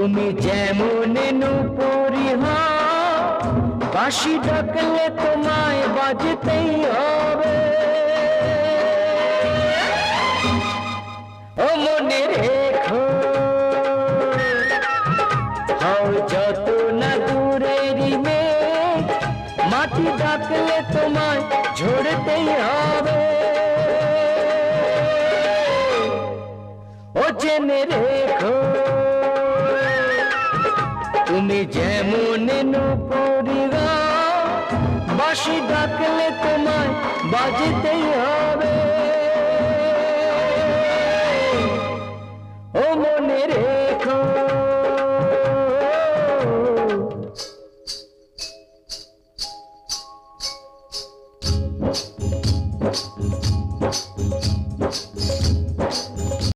তুমি যেমন নূপুরি হও, বাঁশি ডাকলে তোমায় বাজতেই হবে। ও মনে রেখো, হও যত না দূরেরই মেঘ, মাটি ডাকলে তোমায় ঝরতেই হবে। ও জেনে রেখো, তুমি যেমন নূপুরি হও, বাঁশি ডাকলে তোমায় বাজতেই হবে।